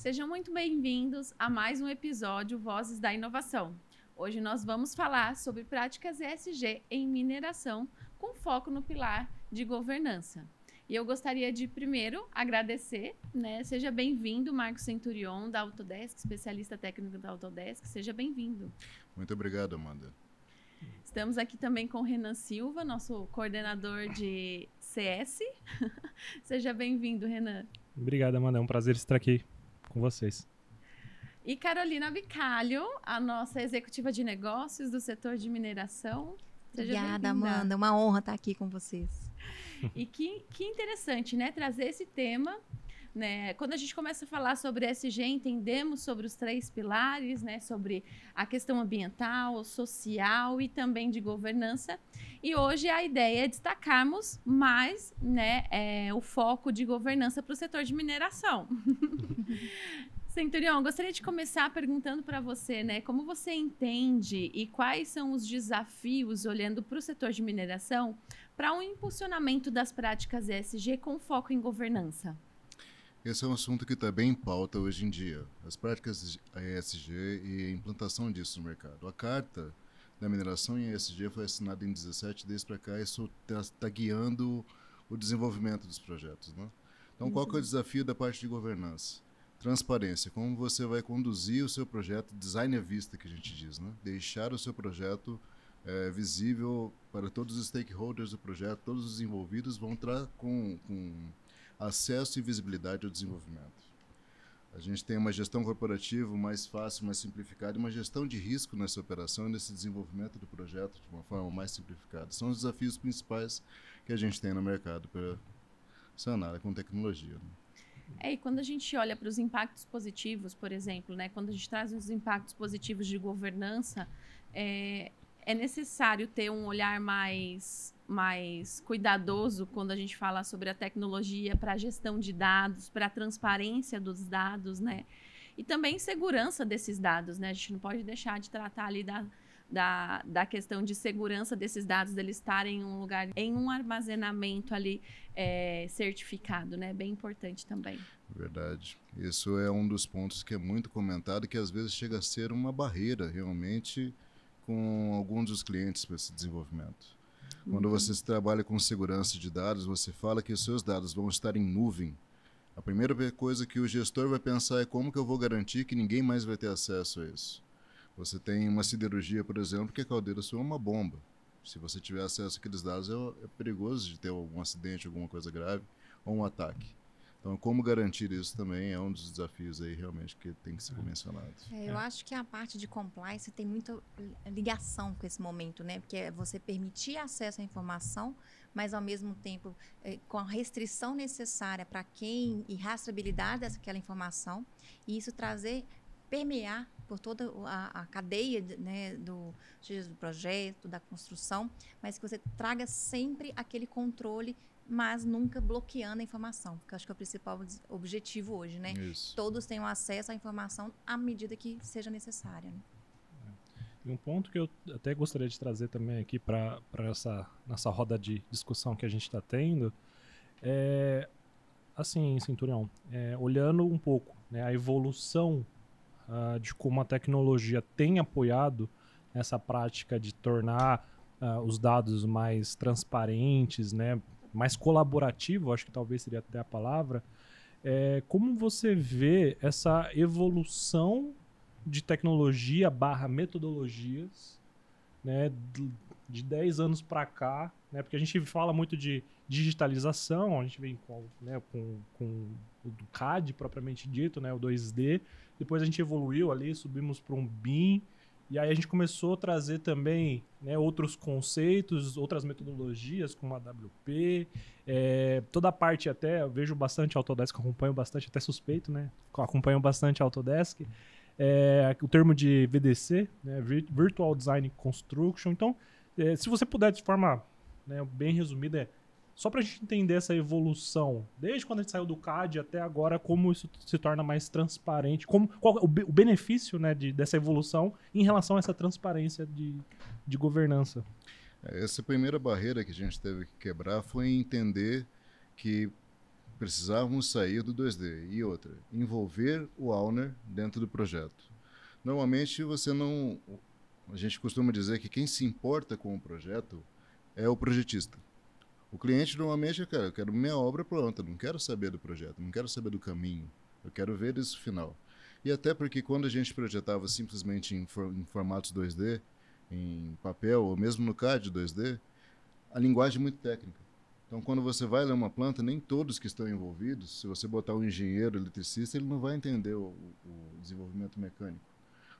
Sejam muito bem-vindos a mais um episódio Vozes da Inovação. Hoje nós vamos falar sobre práticas ESG em mineração, com foco no pilar de governança. E eu gostaria de, primeiro, agradecer, Seja bem-vindo, Marcos Centurion, da Autodesk, especialista técnico da Autodesk. Seja bem-vindo. Muito obrigado, Amanda. Estamos aqui também com o Renan Silva, nosso coordenador de CS. Seja bem-vindo, Renan. Obrigado, Amanda. É um prazer estar aqui com vocês. E Carolina Bicalho, a nossa executiva de negócios do setor de mineração. Seja Obrigada, Amanda. Uma honra estar aqui com vocês. E que interessante, trazer esse tema. Quando a gente começa a falar sobre ESG, entendemos sobre os 3 pilares, sobre a questão ambiental, social e também de governança. E hoje a ideia é destacarmos mais o foco de governança para o setor de mineração. Centurion, gostaria de começar perguntando para você, como você entende e quais são os desafios, olhando para o setor de mineração, para um impulsionamento das práticas ESG com foco em governança? Esse é um assunto que está bem em pauta hoje em dia. As práticas ESG e a implantação disso no mercado. A Carta da Mineração em ESG foi assinada em 2017, desde para cá isso está guiando o desenvolvimento dos projetos. Então, qual que é o desafio da parte de governança? Transparência, como você vai conduzir o seu projeto, design à vista, que a gente diz, Deixar o seu projeto visível para todos os stakeholders do projeto, todos os envolvidos vão entrar com acesso e visibilidade ao desenvolvimento. A gente tem uma gestão corporativa mais fácil, mais simplificada, e uma gestão de risco nessa operação e nesse desenvolvimento do projeto de uma forma mais simplificada. São os desafios principais que a gente tem no mercado para sanar com tecnologia. E quando a gente olha para os impactos positivos, por exemplo, quando a gente traz os impactos positivos de governança, é necessário ter um olhar mais cuidadoso quando a gente fala sobre a tecnologia para a gestão de dados, para a transparência dos dados, E também segurança desses dados, A gente não pode deixar de tratar ali da questão de segurança desses dados, deles estarem em um lugar, em um armazenamento ali certificado, Bem importante também. Verdade. Isso é um dos pontos que é muito comentado e que às vezes chega a ser uma barreira realmente com alguns dos clientes para esse desenvolvimento. Quando você trabalha com segurança de dados, você fala que os seus dados vão estar em nuvem. A primeira coisa que o gestor vai pensar é como que eu vou garantir que ninguém mais vai ter acesso a isso. Você tem uma siderurgia, por exemplo, que a caldeira sua é uma bomba. Se você tiver acesso àqueles dados, é perigoso de ter algum acidente, alguma coisa grave ou um ataque. Então, como garantir isso também é um dos desafios aí realmente que tem que ser mencionado. Eu acho que a parte de compliance tem muita ligação com esse momento, Porque é você permitir acesso à informação, mas ao mesmo tempo com a restrição necessária para quem e rastreabilidade daquela informação, e isso permear por toda a cadeia do projeto, da construção, mas que você traga sempre aquele controle, mas nunca bloqueando a informação, porque eu acho que é o principal objetivo hoje, Isso. Todos tenham acesso à informação à medida que seja necessária. E um ponto que eu até gostaria de trazer também aqui para nessa roda de discussão que a gente está tendo é, assim, Centurião, olhando um pouco a evolução de como a tecnologia tem apoiado essa prática de tornar os dados mais transparentes, mais colaborativo, acho que talvez seria até a palavra. Como você vê essa evolução de tecnologia / metodologias, de 10 anos para cá, porque a gente fala muito de digitalização, a gente vem com o CAD propriamente dito, o 2D, depois a gente evoluiu ali, subimos para um BIM, e aí a gente começou a trazer também outros conceitos, outras metodologias, como a AWP, toda a parte até, eu vejo bastante Autodesk, acompanho bastante, até suspeito, acompanho bastante Autodesk, o termo de VDC, Virtual Design Construction. Então, se você puder de forma bem resumida, só para a gente entender essa evolução, desde quando a gente saiu do CAD até agora, como isso se torna mais transparente, qual o benefício dessa evolução em relação a essa transparência de governança. Essa primeira barreira que a gente teve que quebrar foi entender que precisávamos sair do 2D. E outra, envolver o owner dentro do projeto. Normalmente a gente costuma dizer que quem se importa com o projeto é o projetista. O cliente normalmente, eu quero minha obra pronta, não quero saber do projeto, não quero saber do caminho, eu quero ver isso final. E até porque quando a gente projetava simplesmente em formatos 2D, em papel ou mesmo no CAD 2D, a linguagem é muito técnica. Então, quando você vai ler uma planta, nem todos que estão envolvidos, se você botar um engenheiro, eletricista, ele não vai entender o desenvolvimento mecânico,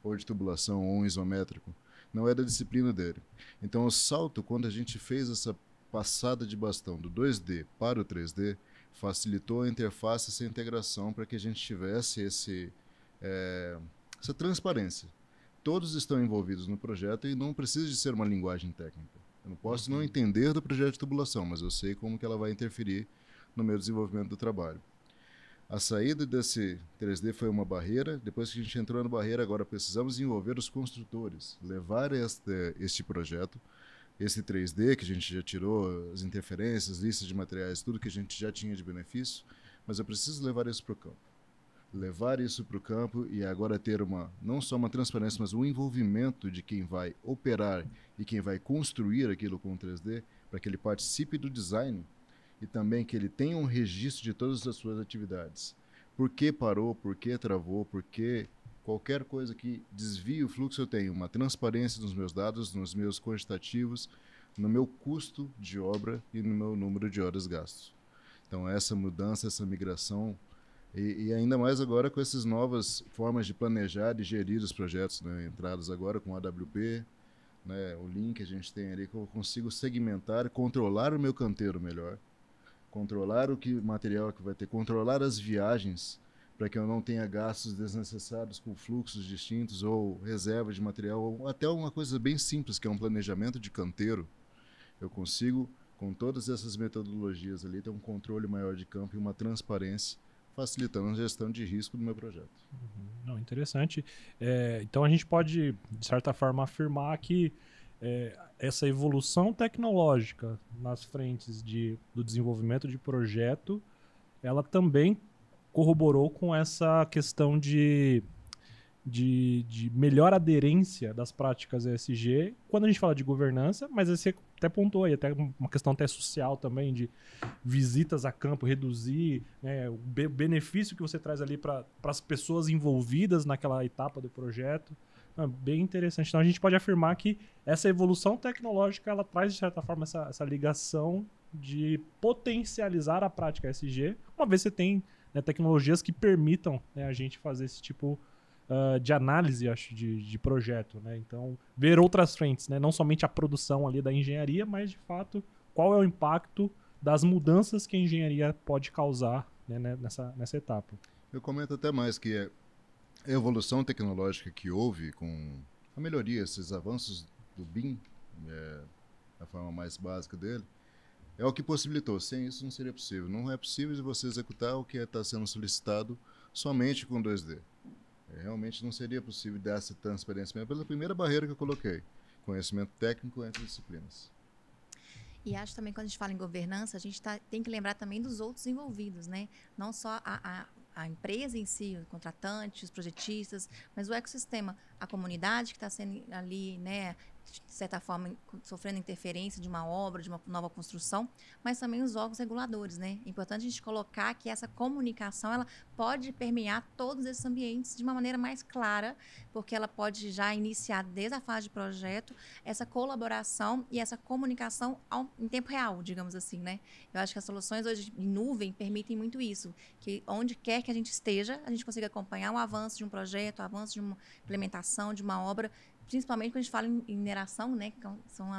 ou de tubulação, ou um isométrico. Não é da disciplina dele. Então, o salto, quando a gente fez essa passada de bastão do 2D para o 3D, facilitou a interface, essa integração, para que a gente tivesse essa transparência. Todos estão envolvidos no projeto e não precisa de ser uma linguagem técnica. Eu não posso não entender do projeto de tubulação, mas eu sei como que ela vai interferir no meu desenvolvimento do trabalho. A saída desse 3D foi uma barreira. Depois que a gente entrou na barreira, agora precisamos envolver os construtores, levar este projeto, esse 3D que a gente já tirou, as interferências, listas de materiais, tudo que a gente já tinha de benefício, mas eu preciso levar isso para o campo. Levar isso para o campo e agora ter não só uma transparência, mas um envolvimento de quem vai operar e quem vai construir aquilo com 3D, para que ele participe do design e também que ele tenha um registro de todas as suas atividades. Por que parou, por que travou, por que qualquer coisa que desvie o fluxo, eu tenho uma transparência nos meus dados, nos meus quantitativos, no meu custo de obra e no meu número de horas gastos. Então essa mudança, essa migração, e ainda mais agora com essas novas formas de planejar e gerir os projetos, né? Entradas agora com AWP, né? O link que a gente tem ali, que eu consigo segmentar, controlar o meu canteiro melhor, controlar o material que vai ter, controlar as viagens, para que eu não tenha gastos desnecessários com fluxos distintos ou reserva de material, ou até uma coisa bem simples, que é um planejamento de canteiro. Eu consigo, com todas essas metodologias ali, ter um controle maior de campo e uma transparência, facilitando a gestão de risco do meu projeto. Não, interessante. Então a gente pode, de certa forma, afirmar que essa evolução tecnológica nas frentes do desenvolvimento de projeto, ela também corroborou com essa questão de melhor aderência das práticas ESG quando a gente fala de governança, mas você até pontuou aí, até uma questão até social também, de visitas a campo, reduzir, né, o benefício que você traz ali para as pessoas envolvidas naquela etapa do projeto. Bem interessante. Então a gente pode afirmar que essa evolução tecnológica, ela traz de certa forma essa ligação de potencializar a prática ESG, uma vez você tem, né, tecnologias que permitam, né, a gente fazer esse tipo de análise, acho, de projeto, né? Então, ver outras frentes, né? Não somente a produção ali da engenharia, mas, de fato, qual é o impacto das mudanças que a engenharia pode causar, né, nessa etapa. Eu comento até mais que a evolução tecnológica que houve com a melhoria, esses avanços do BIM, da forma mais básica dele, é o que possibilitou. Sem isso não seria possível. Não é possível você executar o que está sendo solicitado somente com 2D. Realmente não seria possível dar essa transparência, pela primeira barreira que eu coloquei, conhecimento técnico entre disciplinas. E acho também, quando a gente fala em governança, a gente tem que lembrar também dos outros envolvidos, né? Não só a empresa em si, o contratante, os projetistas, mas o ecossistema, a comunidade que está sendo ali, né, de certa forma, sofrendo interferência de uma obra, de uma nova construção, mas também os órgãos reguladores, né? É importante a gente colocar que essa comunicação, ela pode permear todos esses ambientes de uma maneira mais clara, porque ela pode já iniciar desde a fase de projeto essa colaboração e essa comunicação em tempo real, digamos assim, né? Eu acho que as soluções hoje em nuvem permitem muito isso, que onde quer que a gente esteja, a gente consiga acompanhar o avanço de um projeto, o avanço de uma implementação, de uma obra, principalmente quando a gente fala em mineração, né, que são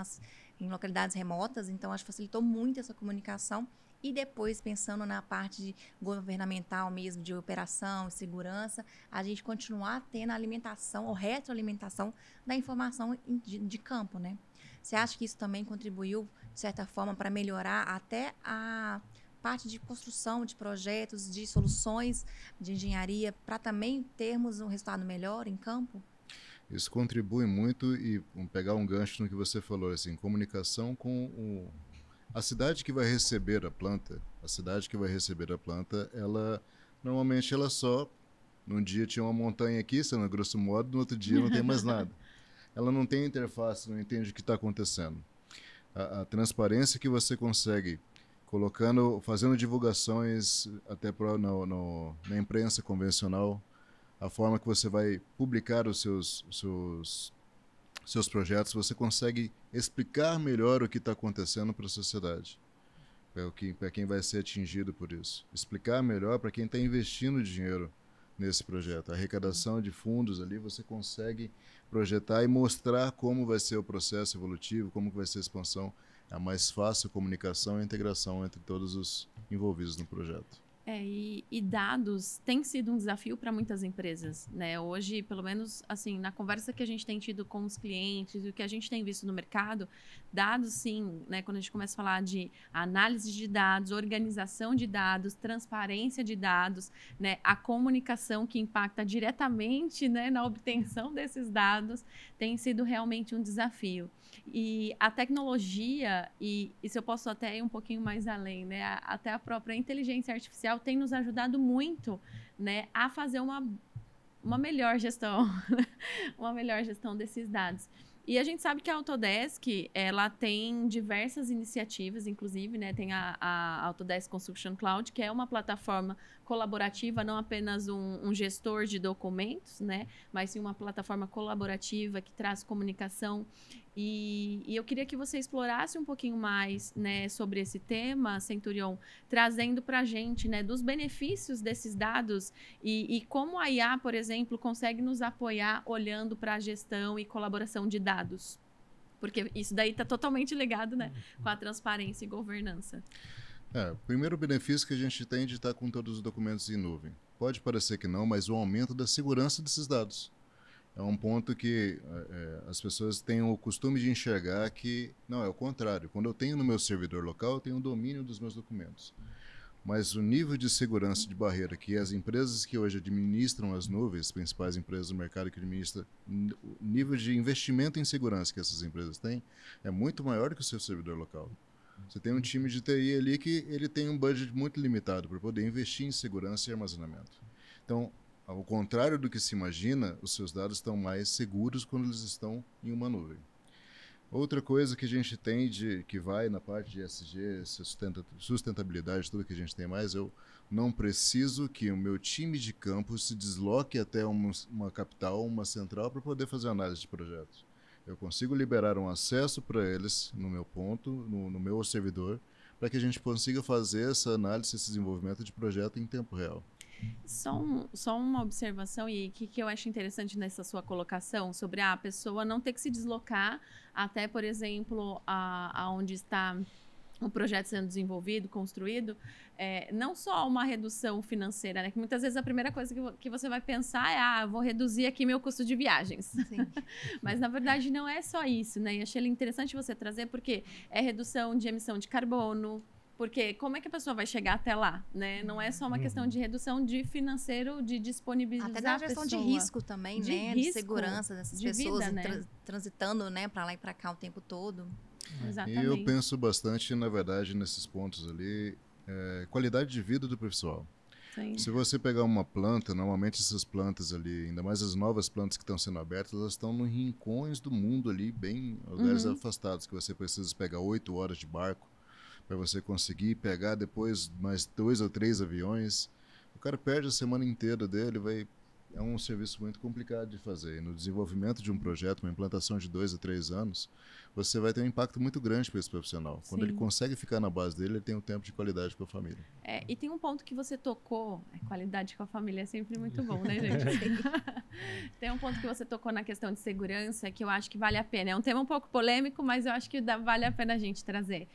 em localidades remotas, então acho que facilitou muito essa comunicação. E depois, pensando na parte governamental mesmo, de operação e segurança, a gente continuar tendo a alimentação ou retroalimentação da informação de campo, né? Você acha que isso também contribuiu, de certa forma, para melhorar até a parte de construção de projetos, de soluções de engenharia, para também termos um resultado melhor em campo? Isso contribui muito e vamos pegar um gancho no que você falou, assim, comunicação com A cidade que vai receber a planta, ela normalmente ela só, num dia tinha uma montanha aqui, sendo grosso modo, no outro dia não tem mais nada. Ela não tem interface, não entende o que está acontecendo. A transparência que você consegue fazendo divulgações até na imprensa convencional, a forma que você vai publicar os seus projetos, você consegue explicar melhor o que está acontecendo para a sociedade, para quem vai ser atingido por isso. Explicar melhor para quem está investindo dinheiro nesse projeto. A arrecadação de fundos ali, você consegue projetar e mostrar como vai ser o processo evolutivo, como vai ser a expansão. É a mais fácil comunicação e integração entre todos os envolvidos no projeto. E dados tem sido um desafio para muitas empresas, né? Hoje, pelo menos, assim, na conversa que a gente tem tido com os clientes e o que a gente tem visto no mercado, dados, sim, né? Quando a gente começa a falar de análise de dados, organização de dados, transparência de dados, né? A comunicação que impacta diretamente, né, na obtenção desses dados, tem sido realmente um desafio. E a tecnologia, e se eu posso até ir um pouquinho mais além, né? Até a própria inteligência artificial tem nos ajudado muito, né, a fazer uma melhor gestão, uma melhor gestão desses dados. E a gente sabe que a Autodesk, ela tem diversas iniciativas, inclusive, né, tem a Autodesk Construction Cloud, que é uma plataforma colaborativa, não apenas um gestor de documentos, né, mas sim uma plataforma colaborativa que traz comunicação. E eu queria que você explorasse um pouquinho mais, né, sobre esse tema, Centurion, trazendo para a gente, né, dos benefícios desses dados e como a IA, por exemplo, consegue nos apoiar olhando para a gestão e colaboração de dados. Porque isso daí está totalmente ligado, né, com a transparência e governança. O primeiro benefício que a gente tem de estar com todos os documentos em nuvem. Pode parecer que não, mas o aumento da segurança desses dados. É um ponto que as pessoas têm o costume de enxergar que, não, é o contrário. Quando eu tenho no meu servidor local, eu tenho o domínio dos meus documentos. Mas o nível de segurança de barreira que as empresas que hoje administram as nuvens, as principais empresas do mercado que administram, o nível de investimento em segurança que essas empresas têm é muito maior do que o seu servidor local. Você tem um time de TI ali que ele tem um budget muito limitado para poder investir em segurança e armazenamento. Então, ao contrário do que se imagina, os seus dados estão mais seguros quando eles estão em uma nuvem. Outra coisa que a gente tem que vai na parte de ESG, sustentabilidade, tudo que a gente tem mais, eu não preciso que o meu time de campo se desloque até uma capital, uma central, para poder fazer análise de projetos. Eu consigo liberar um acesso para eles no meu ponto, no meu servidor, para que a gente consiga fazer essa análise, esse desenvolvimento de projeto em tempo real. Só uma observação, e que eu acho interessante nessa sua colocação sobre a pessoa não ter que se deslocar até, por exemplo, aonde está o projeto sendo desenvolvido, construído, não só uma redução financeira, né? Que muitas vezes a primeira coisa que você vai pensar é, vou reduzir aqui meu custo de viagens. Sim. Mas, na verdade, não é só isso, né? E achei interessante você trazer, porque é redução de emissão de carbono, porque como é que a pessoa vai chegar até lá, né? Não é só uma questão de redução de financeiro, de disponibilizar até da gestão de risco também, né? De segurança dessas pessoas vida, né? Transitando, né, para lá e para cá o tempo todo. Exatamente. E eu penso bastante, na verdade, nesses pontos ali, qualidade de vida do pessoal. Sim. Se você pegar uma planta, normalmente essas plantas ali, ainda mais as novas plantas que estão sendo abertas, elas estão nos rincões do mundo ali, bem lugares afastados, que você precisa pegar 8 horas de barco para você conseguir pegar depois mais 2 ou 3 aviões. O cara perde a semana inteira dele, é um serviço muito complicado de fazer. E no desenvolvimento de um projeto, uma implantação de 2 a 3 anos, você vai ter um impacto muito grande para esse profissional. Quando ele consegue ficar na base dele, ele tem um tempo de qualidade com a família. E tem um ponto que você tocou, qualidade com a família é sempre muito bom, né, gente? Tem um ponto que você tocou na questão de segurança que eu acho que vale a pena. É um tema um pouco polêmico, mas eu acho que vale a pena a gente trazer.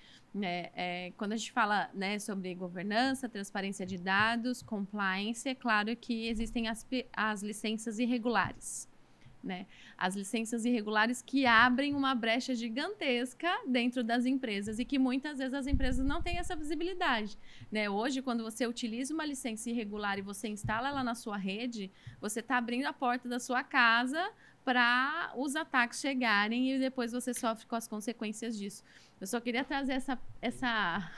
Quando a gente fala, né, sobre governança, transparência de dados, compliance, é claro que existem as licenças irregulares. Né? As licenças irregulares que abrem uma brecha gigantesca dentro das empresas e que muitas vezes as empresas não têm essa visibilidade. Né? Hoje, quando você utiliza uma licença irregular e você instala ela na sua rede, você está abrindo a porta da sua casa para os ataques chegarem e depois você sofre com as consequências disso. Eu só queria trazer essa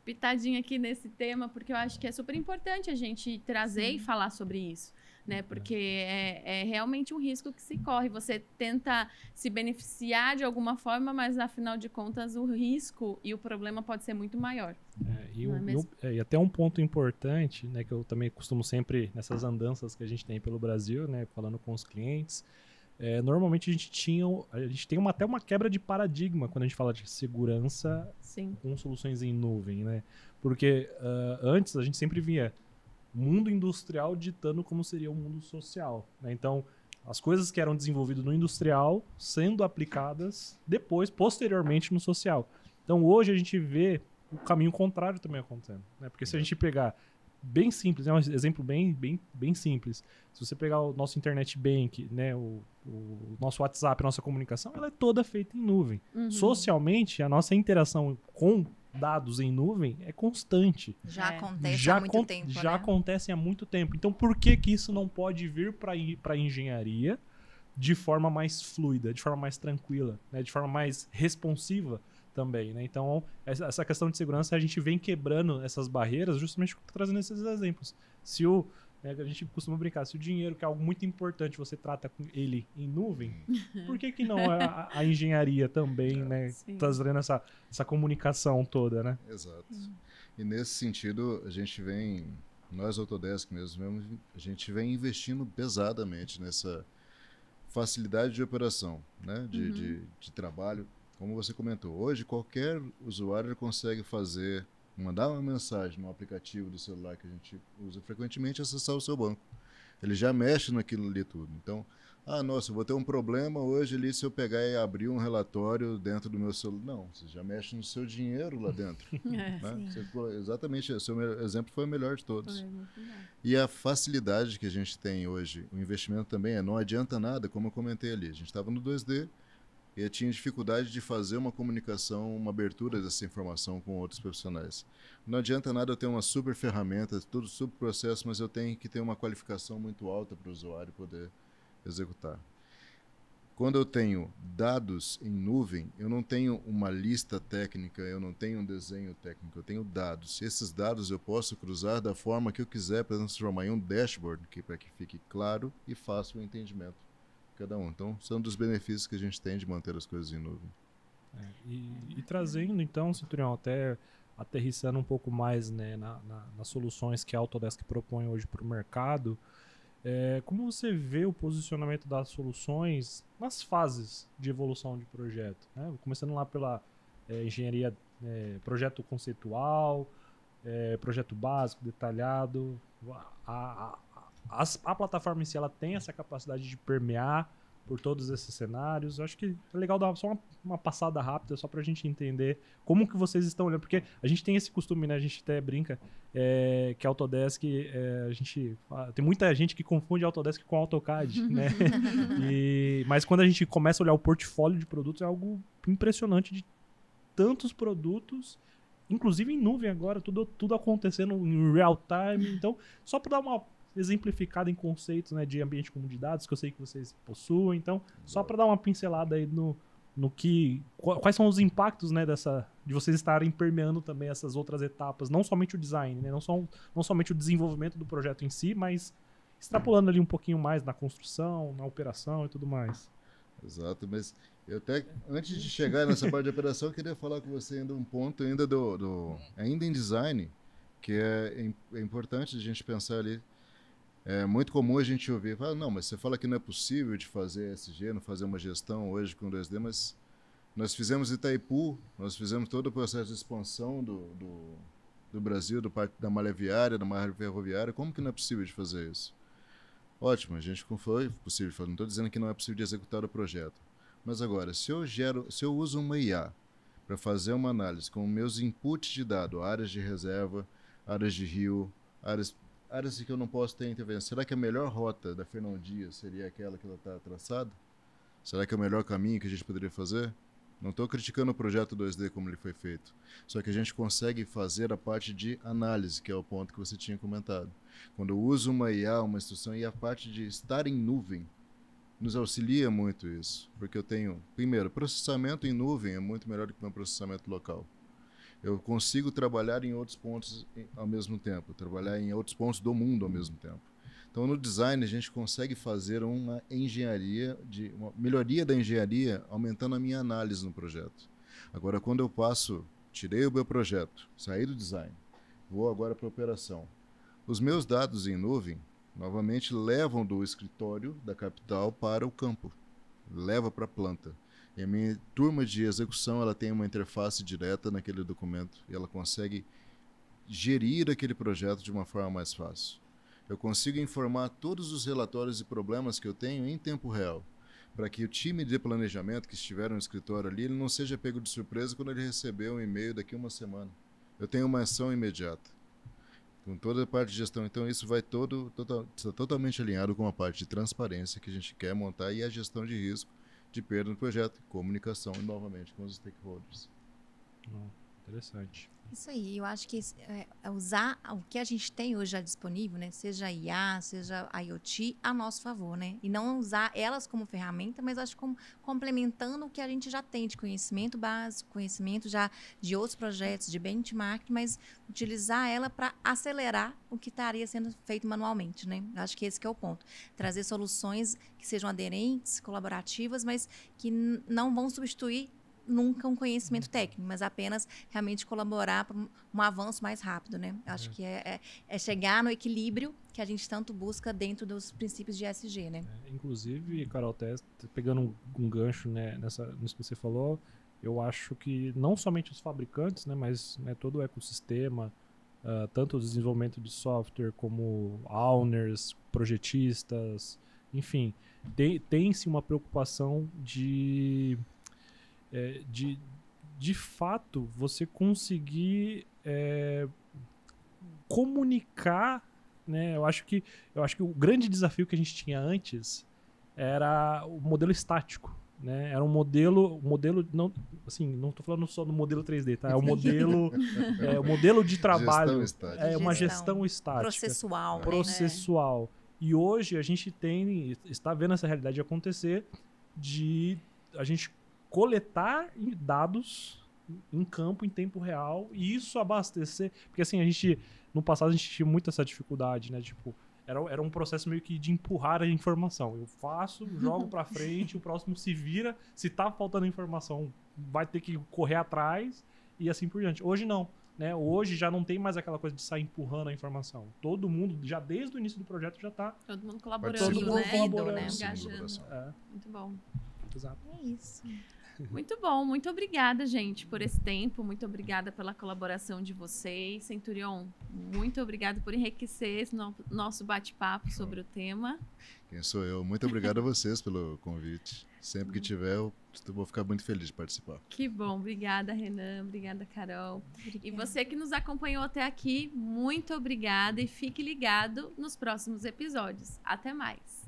pitadinha aqui nesse tema, porque eu acho que é super importante a gente trazer e falar sobre isso, né? Porque é realmente um risco que se corre. Você tenta se beneficiar de alguma forma, mas afinal de contas o risco e o problema pode ser muito maior. E até um ponto importante, né, que eu também costumo sempre, nessas andanças que a gente tem pelo Brasil, né, falando com os clientes, normalmente a gente tem até uma quebra de paradigma quando a gente fala de segurança com soluções em nuvem, né? Porque antes a gente sempre via mundo industrial ditando como seria o mundo social, né? Então, as coisas que eram desenvolvidas no industrial sendo aplicadas depois, posteriormente, no social. Então, hoje a gente vê o caminho contrário também acontecendo, né? Porque se a gente pegar bem simples, é um exemplo bem simples. Se você pegar o nosso internet bank, né, o nosso WhatsApp, a nossa comunicação, ela é toda feita em nuvem. Socialmente, a nossa interação com dados em nuvem é constante. Já acontece há muito tempo, Já acontece há muito tempo. Então, por que isso não pode vir para a engenharia de forma mais fluida, de forma mais tranquila, né, de forma mais responsiva também, né? Então, essa questão de segurança, a gente vem quebrando essas barreiras justamente trazendo esses exemplos. A gente costuma brincar, se o dinheiro, que é algo muito importante, você trata com ele em nuvem, por que não a engenharia também, né? Trazendo essa comunicação toda, né? Exato. E nesse sentido, a gente nós Autodesk mesmo, a gente vem investindo pesadamente nessa facilidade de operação, né? De trabalho. Como você comentou, hoje qualquer usuário consegue mandar uma mensagem no aplicativo do celular que a gente usa frequentemente e acessar o seu banco. Ele já mexe naquilo ali tudo. Então, eu vou ter um problema hoje ali se eu pegar e abrir um relatório dentro do meu celular. Não, você já mexe no seu dinheiro lá dentro. Né? Exatamente, o seu exemplo foi o melhor de todos. E a facilidade que a gente tem hoje, o investimento também não adianta nada, como eu comentei ali. A gente estava no 2D, e eu tinha dificuldade de fazer uma comunicação, uma abertura dessa informação com outros profissionais. Não adianta nada eu ter uma super ferramenta, tudo super processo, mas eu tenho que ter uma qualificação muito alta para o usuário poder executar. Quando eu tenho dados em nuvem, eu não tenho uma lista técnica, eu não tenho um desenho técnico, eu tenho dados. Esses dados eu posso cruzar da forma que eu quiser para transformar em um dashboard, para que fique claro e fácil o entendimento. Cada um. Então, são dos benefícios que a gente tem de manter as coisas em nuvem. E trazendo, então, Centurião, até aterrissando um pouco mais, né, nas soluções que a Autodesk propõe hoje para o mercado, como você vê o posicionamento das soluções nas fases de evolução de projeto? Né? Começando lá pela engenharia, projeto conceitual, projeto básico, detalhado, a plataforma em si ela tem essa capacidade de permear por todos esses cenários. Eu acho que é legal dar só uma passada rápida só para a gente entender como que vocês estão olhando, porque a gente tem esse costume, né? A gente até brinca que a Autodesk, tem muita gente que confunde a Autodesk com a AutoCAD, né? Mas quando a gente começa a olhar o portfólio de produtos, é algo impressionante de tantos produtos, inclusive em nuvem agora, tudo acontecendo em real time. Então, só para dar uma exemplificada em conceitos, né, de ambiente comum de dados, que eu sei que vocês possuem. Então, só para dar uma pincelada aí quais são os impactos, né, de vocês estarem permeando também essas outras etapas, não somente o design, né, não somente o desenvolvimento do projeto em si, mas extrapolando ali um pouquinho mais na construção, na operação e tudo mais. Exato, mas eu até, antes de chegar nessa parte de operação, eu queria falar com você ainda um ponto ainda ainda em design, que é importante a gente pensar ali. É muito comum a gente ouvir, não, mas você fala que não é possível de fazer ESG, não fazer uma gestão hoje com 2D, mas nós fizemos Itaipu, nós fizemos todo o processo de expansão do Brasil, da malha viária, da malha ferroviária, como que não é possível de fazer isso? Ótimo, a gente foi possível, não estou dizendo que não é possível de executar o projeto, mas agora, se eu uso uma IA para fazer uma análise com meus inputs de dado, áreas de reserva, áreas de rio, áreas que eu não posso ter intervenção. Será que a melhor rota da Fernão Dias seria aquela que ela está traçada? Será que é o melhor caminho que a gente poderia fazer? Não estou criticando o projeto 2D como ele foi feito. Só que a gente consegue fazer a parte de análise, que é o ponto que você tinha comentado. Quando eu uso uma IA, uma instrução, e a parte de estar em nuvem, nos auxilia muito isso, porque eu tenho, primeiro, processamento em nuvem é muito melhor do que meu processamento local. Eu consigo trabalhar em outros pontos ao mesmo tempo, trabalhar em outros pontos do mundo ao mesmo tempo. Então, no design, a gente consegue fazer uma engenharia, uma melhoria da engenharia, aumentando a minha análise no projeto. Agora, quando eu tirei o meu projeto, saí do design, vou agora para a operação. Os meus dados em nuvem, novamente, levam do escritório da capital para o campo, leva para a planta. E a minha turma de execução, ela tem uma interface direta naquele documento e ela consegue gerir aquele projeto de uma forma mais fácil. Eu consigo informar todos os relatórios e problemas que eu tenho em tempo real, para que o time de planejamento que estiver no escritório ali, ele não seja pego de surpresa quando ele receber um e-mail daqui a uma semana. Eu tenho uma ação imediata, com toda a parte de gestão. Então, isso vai está totalmente alinhado com a parte de transparência que a gente quer montar e a gestão de risco de perda no projeto, comunicação e novamente com os stakeholders. Interessante. Isso aí, eu acho que usar o que a gente tem hoje já disponível, né? Seja IA, seja IoT, a nosso favor, né? E não usar elas como ferramenta, mas acho como complementando o que a gente já tem de conhecimento básico, conhecimento já de outros projetos, de benchmark, mas utilizar ela para acelerar o que estaria sendo feito manualmente, né? Eu acho que esse que é o ponto. Trazer soluções que sejam aderentes, colaborativas, mas que não vão substituir nunca um conhecimento técnico, mas apenas realmente colaborar para um avanço mais rápido, né? Acho que é chegar no equilíbrio que a gente tanto busca dentro dos princípios de ESG, né? Inclusive, Carol, até pegando um gancho, né, nisso que você falou, eu acho que não somente os fabricantes, né, mas, né, todo o ecossistema, tanto o desenvolvimento de software como owners, projetistas, enfim, tem-se uma preocupação de fato você conseguir comunicar, né? Eu acho que o grande desafio que a gente tinha antes era o modelo estático, né? Era um modelo não, assim, não estou falando só do modelo 3D, tá? É o modelo de trabalho, uma gestão estática, processual. E hoje a gente está vendo essa realidade acontecer de a gente coletar dados em campo, em tempo real, e isso abastecer, porque assim, no passado a gente tinha muito essa dificuldade, né, tipo, era um processo meio que de empurrar a informação, eu faço, jogo pra frente, o próximo se vira, se tá faltando informação, vai ter que correr atrás, e assim por diante. Hoje não, né, hoje já não tem mais aquela coisa de sair empurrando a informação, todo mundo, já desde o início do projeto já tá... Todo mundo colaborando, né, engajando. Muito bom. Exato. É isso. Muito bom, muito obrigada, gente, por esse tempo, muito obrigada pela colaboração de vocês. Centurion, muito obrigada por enriquecer esse nosso bate-papo sobre o tema. Quem sou eu? Muito obrigado a vocês pelo convite. Sempre que tiver, eu vou ficar muito feliz de participar. Que bom, obrigada, Renan, obrigada, Carol. Obrigada. E você que nos acompanhou até aqui, muito obrigada e fique ligado nos próximos episódios. Até mais!